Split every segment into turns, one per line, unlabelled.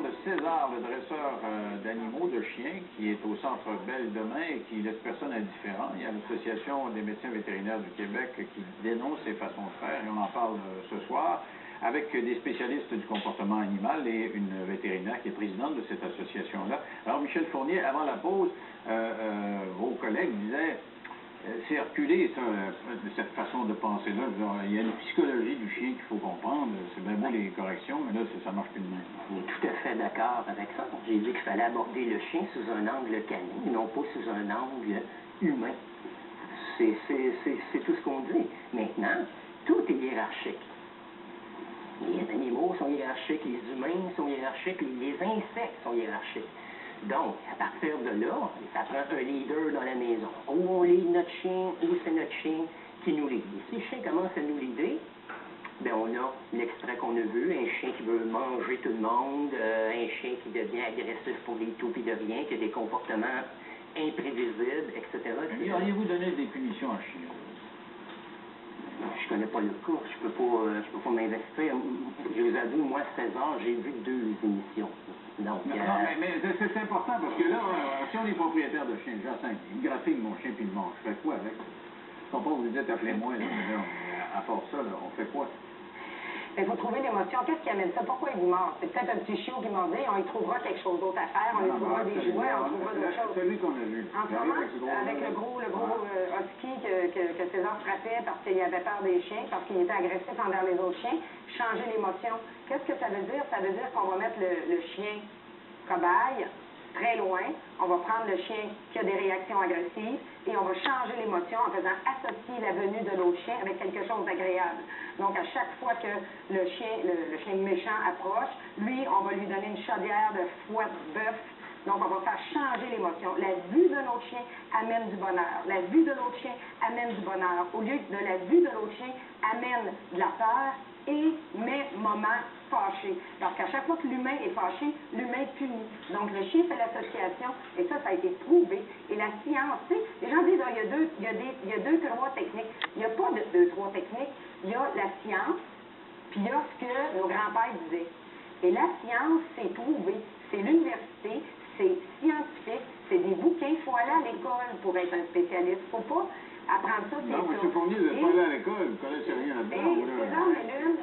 de César, le dresseur d'animaux, de chiens, qui est au Centre Belle demain et qui laisse personne indifférent. Il y a l'Association des médecins vétérinaires du Québec qui dénonce ces façons de faire, et on en parle ce soir, avec des spécialistes du comportement animal et une vétérinaire qui est présidente de cette association-là. Alors, Michel Fournier, avant la pause, vos collègues disaient... c'est reculé, ça, cette façon de penser-là. Il y a une psychologie du chien qu'il faut comprendre. C'est bien beau les corrections, mais là, ça marche plus de même.
On est tout à fait d'accord avec ça. J'ai dit qu'il fallait aborder le chien sous un angle canin, non pas sous un angle humain. C'est tout ce qu'on dit. Maintenant, tout est hiérarchique. Les animaux sont hiérarchiques, les humains sont hiérarchiques, les insectes sont hiérarchiques. Donc, à partir de là, ça prend un leader dans la maison. Où on lead notre chien, où c'est notre chien qui nous lead. Et si le chien commence à nous leader, bien, on a l'extrait qu'on a vu, un chien qui veut manger tout le monde, un chien qui devient agressif pour des tout et de rien, qui a des comportements imprévisibles, etc.
Auriez-vous donné des punitions à un chien?
Je connais pas le cas, je peux pas m'investir. Je vous avoue, moi, à 16 ans, j'ai vu 2 émissions. Donc,
non, mais c'est important parce que là, si on est propriétaire de chien, Jacinthe, il graphine mon chien puis il mange, je fais quoi avec? Je comprends, vous dites appelez-moi, mais là, à part ça, là, on fait quoi?
Il faut trouver l'émotion. Qu'est-ce qui amène ça? Pourquoi il vous mord? C'est peut-être un petit chiot qui mordait, on y trouvera quelque chose d'autre à faire, on y trouvera des jouets, on trouvera d'autres choses.
Celui qu'on a vu.
En ce moment, avec le gros husky que César frappait parce qu'il avait peur des chiens, parce qu'il était agressif envers les autres chiens, changer l'émotion. Qu'est-ce que ça veut dire? Ça veut dire qu'on va mettre le chien cobaye très loin, on va prendre le chien qui a des réactions agressives et on va changer l'émotion en faisant associer la venue de l'autre chien avec quelque chose d'agréable. Donc, à chaque fois que le chien méchant approche, lui, on va lui donner une chaudière de foie de bœuf. Donc, on va faire changer l'émotion. La vue de l'autre chien amène du bonheur. La vue de l'autre chien amène du bonheur. Au lieu de la vue de l'autre chien amène de la peur et met moment fâché. Parce qu'à chaque fois que l'humain est fâché, l'humain punit. Donc, le chien fait l'association, et ça a été prouvé. Et la science, tu sais, les gens disent, il y a deux, trois techniques. Il n'y a pas de 2, 3 techniques. Il y a la science, puis il y a ce que nos grands-pères disaient. Et la science, c'est prouvé. C'est l'université, c'est scientifique, c'est des bouquins. Il faut aller à l'école pour être un spécialiste. Il ne faut pas apprendre ça, c'est ça.
Non, M. Fournier, vous n'êtes pas allé à l'école, vous ne connaissez rien là-dedans.
Et César Mellune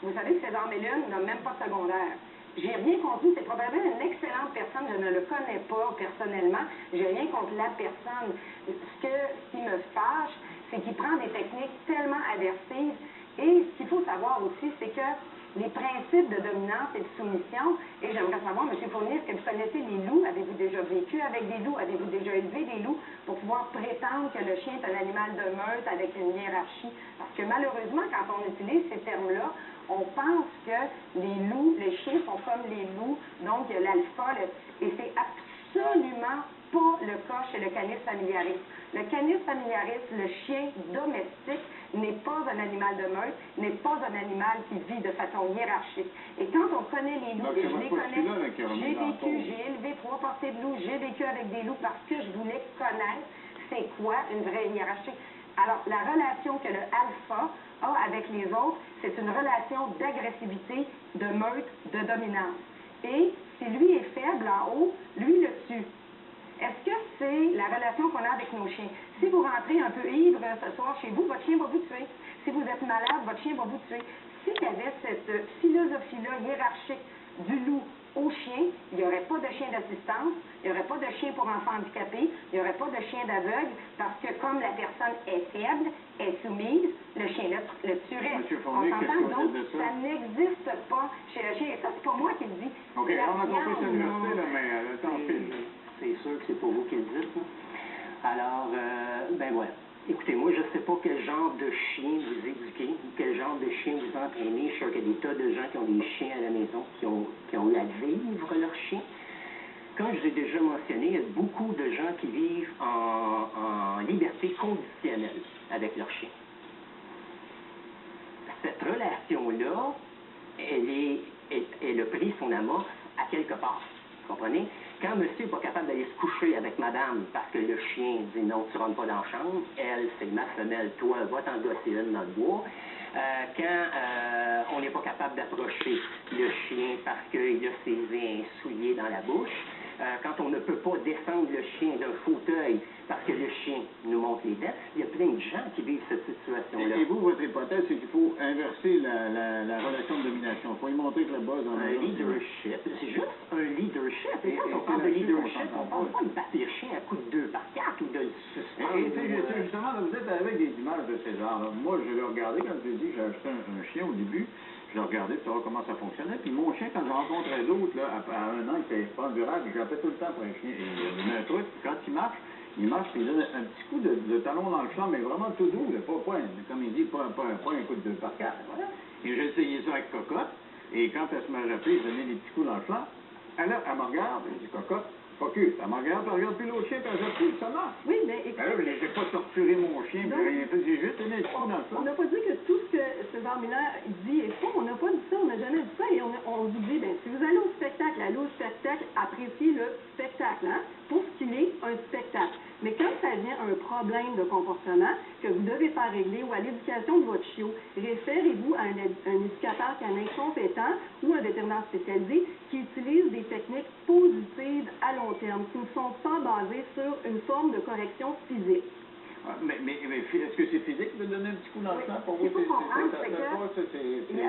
vous savez que César Mellune n'a même pas de secondaire. J'ai rien contre lui, c'est probablement une excellente personne, je ne le connais pas personnellement, j'ai rien contre la personne. Ce qui me fâche, c'est qu'il prend des techniques tellement aversives, et ce qu'il faut savoir aussi, c'est que les principes de dominance et de soumission, et j'aimerais savoir, M. Fournier, est-ce que vous connaissez les loups? Avez-vous déjà vécu avec des loups? Avez-vous déjà élevé des loups pour pouvoir prétendre que le chien est un animal de meute avec une hiérarchie? Parce que malheureusement, quand on utilise ces termes-là, on pense que les loups, les chiens sont comme les loups, donc il y a l'alpha, et c'est absolument pas le cas chez le Canis familiaris. Le Canis familiaris, le chien domestique, n'est pas un animal de meute, n'est pas un animal qui vit de façon hiérarchique. Et quand on connaît les loups, et je les connais, j'ai élevé 3 portées de loups, j'ai vécu avec des loups parce que je voulais connaître c'est quoi une vraie hiérarchie. Alors, la relation que le alpha a avec les autres, c'est une relation d'agressivité, de meute, de dominance. Et si lui est faible en haut, lui le tue. Est-ce que c'est la relation qu'on a avec nos chiens? Si vous rentrez un peu ivre ce soir chez vous, votre chien va vous tuer. Si vous êtes malade, votre chien va vous tuer. S'il y avait cette philosophie-là hiérarchique du loup au chien, il n'y aurait pas de chien d'assistance, il n'y aurait pas de chien pour enfants handicapés, il n'y aurait pas de chien d'aveugle, parce que comme la personne est faible, est soumise, le chien le tuerait. On s'entend donc, ça n'existe pas chez le chien. Et ça, c'est pas moi qui le dis.
OK, on a compris cette université, là, mais le temps file.
C'est sûr que c'est pour vous qui le dites. Alors, ben voilà. Écoutez, moi, je ne sais pas quel genre de chien vous éduquez, quel genre de chien vous entraînez. Je suis sûr qu'il y a des tas de gens qui ont des chiens à la maison, qui ont eu à vivre leur chien. Comme je vous ai déjà mentionné, il y a beaucoup de gens qui vivent en liberté conditionnelle avec leur chien. Cette relation-là, elle a pris son amorce à quelque part. Vous comprenez? Quand monsieur n'est pas capable d'aller se coucher avec madame parce que le chien dit non, tu ne rentres pas dans la chambre, elle, c'est ma femelle, toi, va t'en gosser une dans le bois. Quand on n'est pas capable capable d'approcher le chien parce qu'il a ses mains souillées dans la bouche, quand on ne peut pas descendre le chien d'un fauteuil parce que le chien nous montre les dents, il y a plein de gens qui vivent cette situation-là.
Et vous, votre hypothèse, c'est qu'il faut inverser la relation de domination. Il faut lui montrer que le boss dans
un leadership, c'est juste un leadership. Et quand on parle de leadership, on ne parle pas de battre le chien à coups de 2x4 ou de le suspendre.
Et justement, là, vous êtes avec des images de César. Là. Moi, je l'ai regardé, comme je l'ai dit, j'ai acheté un chien au début. Je l'ai regardé pour savoir comment ça fonctionnait. Puis mon chien, quand je rencontrais d'autres, là, à 1 an, il était pas durable, il jappait tout le temps pour un chien. Et il y a un truc, quand il marche, puis il donne un petit coup de talon dans le champ, mais vraiment tout doux, là, pas comme il dit, pas un coup de 2x4. Voilà. Et j'ai essayé ça avec Cocotte, et quand elle se m'a rappelé, je donnais des petits coups dans le champ. Elle me regarde, elle dit Cocotte, focus. Elle me regarde, elle regarde plus l'autre chien, puis elle dit ça marche.
Oui, mais écoutez...
j'ai pas torturé mon chien, puis rien fait, j'ai juste donné des coups dans le champ.
On n'a pas dit que tout ce que César Miller dit est faux. On n'a pas dit ça, on n'a jamais dit ça. Et on vous dit, bien, si vous allez au spectacle, allez au spectacle, appréciez le spectacle, hein, pour ce qu'il est, un spectacle. Mais quand ça devient un problème de comportement que vous devez faire régler ou à l'éducation de votre chiot, référez-vous à un éducateur qui est un incompétent ou un vétérinaire spécialisé qui utilise des techniques positives à long terme, qui ne sont pas basées sur une forme de correction physique.
Mais est-ce que c'est physique de donner un petit coup dans le sang pour vous?
Il faut comprendre, c'est que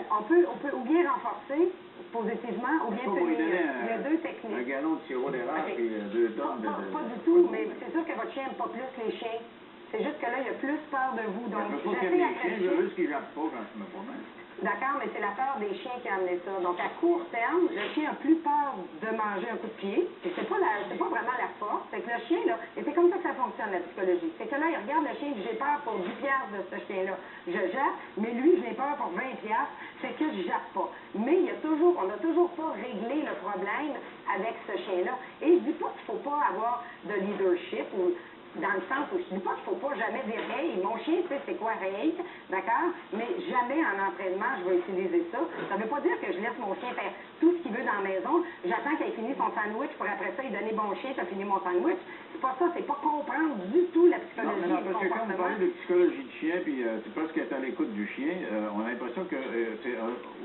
on peut ou bien renforcer positivement ou bien punir. Il y a deux techniques.
Un gallon de sirop d'érable et 2 tonnes de...
Pas du tout, mais c'est sûr que votre chien n'aime pas plus les chiens. C'est juste que là, il a plus peur de vous. Donc,
je veux pas qu'il aime les chiens, je veux juste qu'il ne jappe pas quand je me promène. D'accord, mais c'est la peur des chiens qui a amené ça. Donc, à court terme, le chien a plus peur de manger un coup de pied. Et c'est pas vraiment la force. C'est que le chien, là, et c'est comme ça que ça fonctionne, la psychologie. C'est que là, il regarde le chien et dit, j'ai peur pour 10 piastres de ce chien-là. Je jappe, mais lui, je n'ai peur pour 20 piastres. C'est que je jappe pas. Mais on n'a toujours pas réglé le problème avec ce chien-là. Et je dis pas qu'il faut pas avoir de leadership ou... Dans le sens où je ne dis pas qu'il ne faut pas jamais dire « Hey, mon chien, tu sais c'est quoi règle, d'accord? » Mais jamais en entraînement, je vais utiliser ça. Ça ne veut pas dire que je laisse mon chien faire tout ce qu'il veut dans la maison. J'attends qu'il ait fini son sandwich pour après ça, lui donner bon chien, tu as fini mon sandwich. C'est pas ça, c'est pas comprendre du tout la psychologie. Non, parce que quand vous parlez de psychologie de chien, puis c'est parce qu'être à l'écoute du chien, on a l'impression que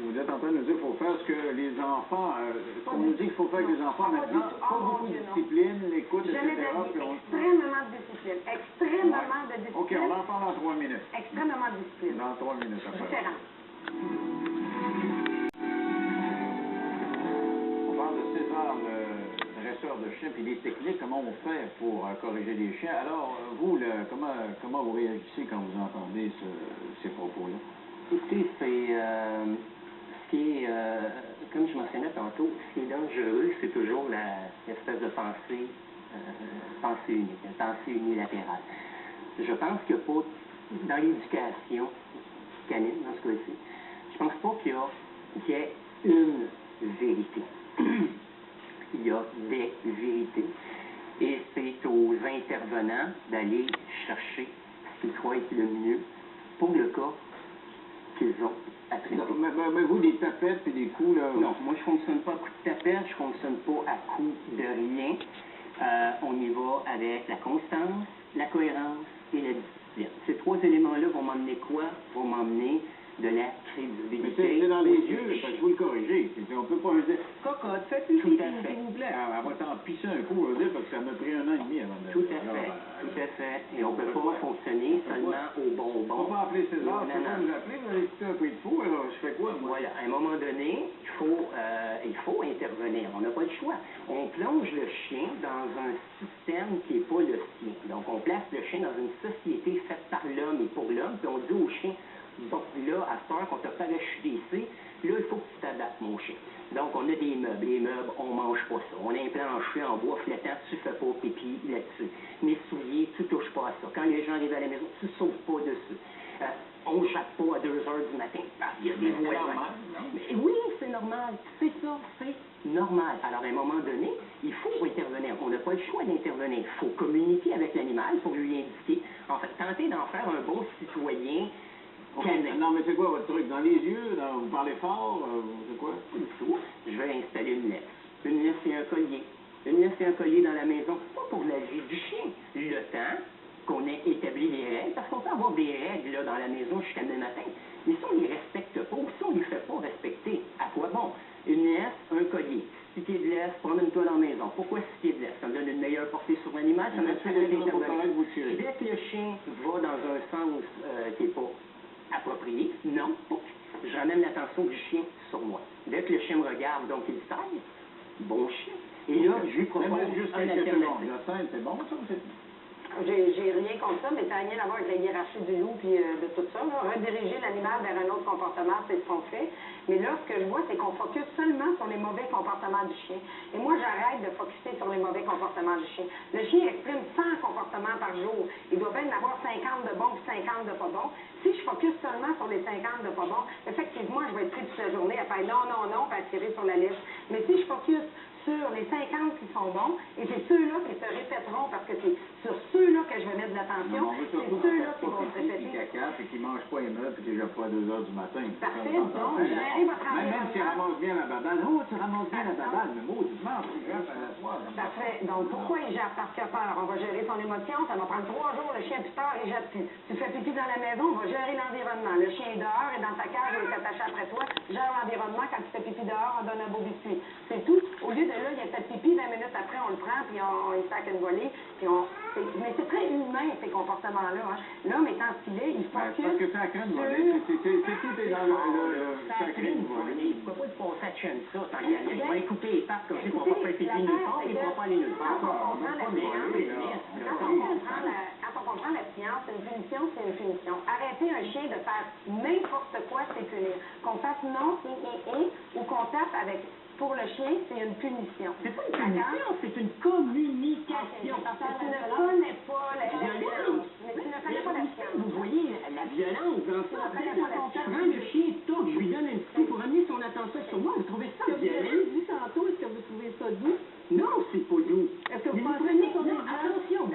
vous êtes en train de nous dire qu'il faut faire ce que les enfants, on nous dit qu'il faut faire avec les enfants maintenant, pas beaucoup de discipline, l'écoute, etc. Extrêmement de discipline. Extrêmement de discipline. OK, on en parle dans 3 minutes. Extrêmement de discipline. Dans 3 minutes, après. Différent. On parle de César, le dresseur de chiens, puis des techniques, comment on fait pour corriger les chiens. Alors, vous, comment vous réagissez quand vous entendez ces propos-là?
Écoutez, c'est ce qui est, comme je mentionnais tantôt, ce qui est dangereux, c'est toujours l'espèce de pensée unique, une pensée unilatérale. Je pense que dans l'éducation canine, dans ce cas-ci, je pense pas qu'il y ait une vérité. Il y a des vérités. Et c'est aux intervenants d'aller chercher ce qu'ils croient être le mieux pour le cas qu'ils ont appris.
Mais vous, des tapettes et des coups, là...
Non, moi, je fonctionne pas à coups de tapette, je fonctionne pas à coups de rien. On y va avec la constance, la cohérence et la discipline. Ces 3 éléments-là vont m'emmener quoi? Vont m'emmener de la crédibilité.
Mais c'est dans les yeux, parce qu'il faut le corriger. On peut pas dire « Cocotte, faites-lui s'il vous plaît. » Elle va t'en pisser un coup, parce que ça m'a pris 1 an et demi avant de...
Tout à fait, tout à fait. Et on ne peut pas fonctionner seulement au bonbon.
On va pas appeler César, je peux pas vous appeler, vous allez écouter un peu de fou, alors je fais quoi, moi?
Voilà, à un moment donné, il faut intervenir. On n'a pas le choix. On plonge le chien dans un système qui n'est pas le sien. Donc, on place le chien dans une société faite par l'homme et pour l'homme, puis on dit au chien, bon, là, à cette heure qu'on t'a parachuté ici, là, il faut que tu t'adaptes, mon chien. Donc, on a des meubles. Les meubles, on mange pas ça. On a un plancher en bois flottant, tu fais pas pipi là-dessus. Mes souliers, tu touches pas à ça. Quand les gens arrivent à la maison, tu sautes pas dessus. On ne jappe pas à 2 heures du matin. Il y a des voisins. Oui, c'est normal. C'est ça, c'est normal. Alors, à un moment donné, il faut intervenir. On n'a pas le choix d'intervenir. Il faut communiquer avec l'animal pour lui indiquer. En fait, tenter d'en faire un bon citoyen.
Non, mais c'est quoi votre truc? Dans les yeux? Vous parlez fort? C'est quoi?
Pas du tout. Je vais installer une laisse. Une laisse et un collier. Une laisse et un collier dans la maison. Pas pour la vie du chien. Le temps qu'on ait établi les règles, parce qu'on peut avoir des règles là, dans la maison jusqu'à demain matin, mais si on ne les respecte pas, ou si on ne les fait pas respecter, pieds de laisse, promène-toi dans la maison. Pourquoi 6 pieds de laisse? Ça me donne une meilleure portée sur l'animal, ça me permet d'intervenir. Dès que le chien va dans un sens qui n'est pas approprié, non, je ramène l'attention du chien sur moi. Dès que le chien me regarde, donc il taille, bon chien. Et là, je lui propose
juste
un
quelques secondes.
alternative.
La scène, c'est bon, ça, ou c'est...
J'ai rien contre ça, mais ça n'a rien à voir avec la hiérarchie du loup puis de tout ça. Là. Rediriger l'animal vers un autre comportement, c'est ce qu'on fait. Mais là, ce que je vois, c'est qu'on focus seulement sur les mauvais comportements du chien. Et moi, j'arrête de focuser sur les mauvais comportements du chien. Le chien exprime 100 comportements par jour. Il doit bien en avoir 50 de bons et 50 de pas bons. Si je focus seulement sur les 50 de pas bons, effectivement, je vais être pris toute la journée à faire non, non, non, puis à tirer sur la liste. Mais si je focus sur les 50 qui sont bons, et c'est ceux-là qui se répéteront, parce que c'est sur ceux-là que je vais mettre de l'attention, c'est ceux-là qui vont se répéter.
Caca, puis qui ne mangent pas les meubles, puis qui ne pas à 2 heures du matin.
Parfait, donc, gérez votre
Même s'ils
environnement.
ramassent bien la babane. Oh, tu ramasses bien la babane, mais mauditement, tu grappes à la soirée.
Parfait. Donc, pourquoi il gère? Parce qu'il a peur. On va gérer son émotion. Ça va prendre 3 jours. Le chien a plus peur, il jette plus. Tu fais pipi dans la maison, on va gérer l'environnement. Le chien est dehors, et dans ta cage, il est attaché après toi. Gère l'environnement. Quand tu fais pipi dehors, on donne un beau biscuit. C'est tout. Au lieu de là, il y a fait pipi, 20 minutes après, on le prend, puis on il sac une volée. Puis mais c'est très humain, ces comportements-là. Hein. L'homme étant stylé, il focus
parce que ça crée une volée. C'est tout est dans le
ça crée une volée. Pourquoi pas passer à chaîne ça? Tant qu'il y a écouter les pattes comme ça, il ne pourra pas faire pipi nulle part, il ne pourra pas aller nulle part.
Quand on comprend la science, une punition, c'est une punition. Arrêter un chien de faire n'importe quoi, c'est punir. Qu'on fasse non, ou qu'on tape avec... Pour le chien, c'est une punition.
C'est pas une punition, c'est une communication.
Parce que tu ne connais pas la
violence.
Mais tu ne connais pas la science.
Vous voyez la violence dans ça. Je prends le chien, tourne, je lui donne un petit pour amener son attention sur moi. Vous trouvez ça violent?
Vous avez dit tantôt, est-ce que vous trouvez ça doux?
Non, c'est pas doux.
Est-ce que vous
Mais
pensez que
non, attention, vous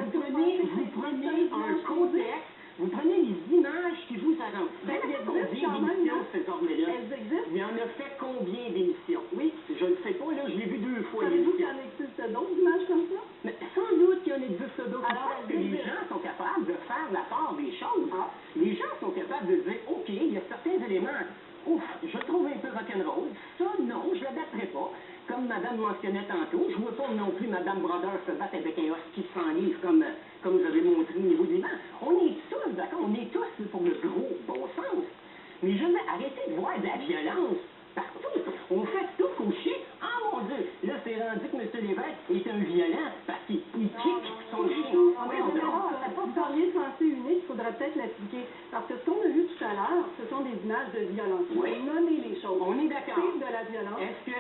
prenez un contexte, vous prenez les images qui vous arrangent.
Ben, il
combien
existe quand même,
d'émissions, ces hommes-là?
Elles existent.
Il y en a fait combien d'émissions? Oui, je ne sais pas, là, je l'ai vu 2 fois
Savez-vous qu'il
l'émission.
y en existe d'autres images comme ça?
Mais sans doute qu'il y en existe d'autres.
Alors,
Parce que les gens sont capables de faire la part des choses. Les gens sont capables de dire, OK, il y a certains éléments, ouf, je le trouve un peu rock'n'roll. Ça, non, je ne l'adapterai pas. Comme Madame mentionnait tantôt, je ne veux pas non plus Madame Brodeur se battre avec un husky sans livre comme vous avez montré au niveau de l'image. On est tous, d'accord, on est tous pour le gros bon sens. Mais je vais arrêter de voir de la violence partout. On fait tout qu'au chien. Ah mon Dieu, là c'est rendu que M. Lévesque est un violent parce qu'il kick son chien.
Vous auriez une pensée unique, il faudrait peut-être l'appliquer. Parce que ce qu'on a vu tout à l'heure, ce sont des images de violence. Il faut nommer les choses.
On est d'accord.
C'est de la violence.
Est-ce que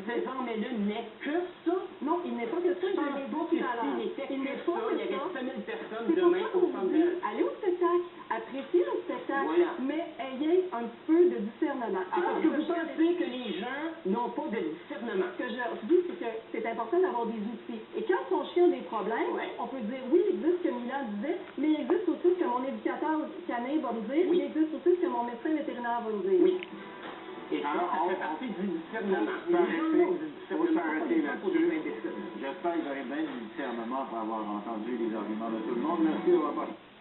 ces hommes-là n'est que ça?
Non, il n'est pas que ça, je
pense
l'ai dit
pas
tout à l'heure.
qu'il n'était
Il n'est
que
pas
ça.
que
Il y avait
ça.
5000 personnes
C'est pour
demain
ça
au
qu'on
centre
dit,
Bell.
allez au spectacle, appréciez le spectacle,
Voilà.
mais ayez un peu de discernement.
Parce que vous pensez que les gens n'ont pas de discernement.
Ce que je leur dis, c'est que c'est important d'avoir des outils. Et quand son chien a des problèmes, on peut dire, oui, il existe ce que Milan disait, mais il existe aussi ce que mon éducateur canin va me dire, il existe aussi ce que mon médecin vétérinaire va me dire.
Oui. Et ça, ça fait partie du discernement.
Il faut s'arrêter là-dessus.
J'espère
J'espère que vous aurez bien du discernement pour avoir entendu les arguments de tout le monde. Merci d'avoir participé.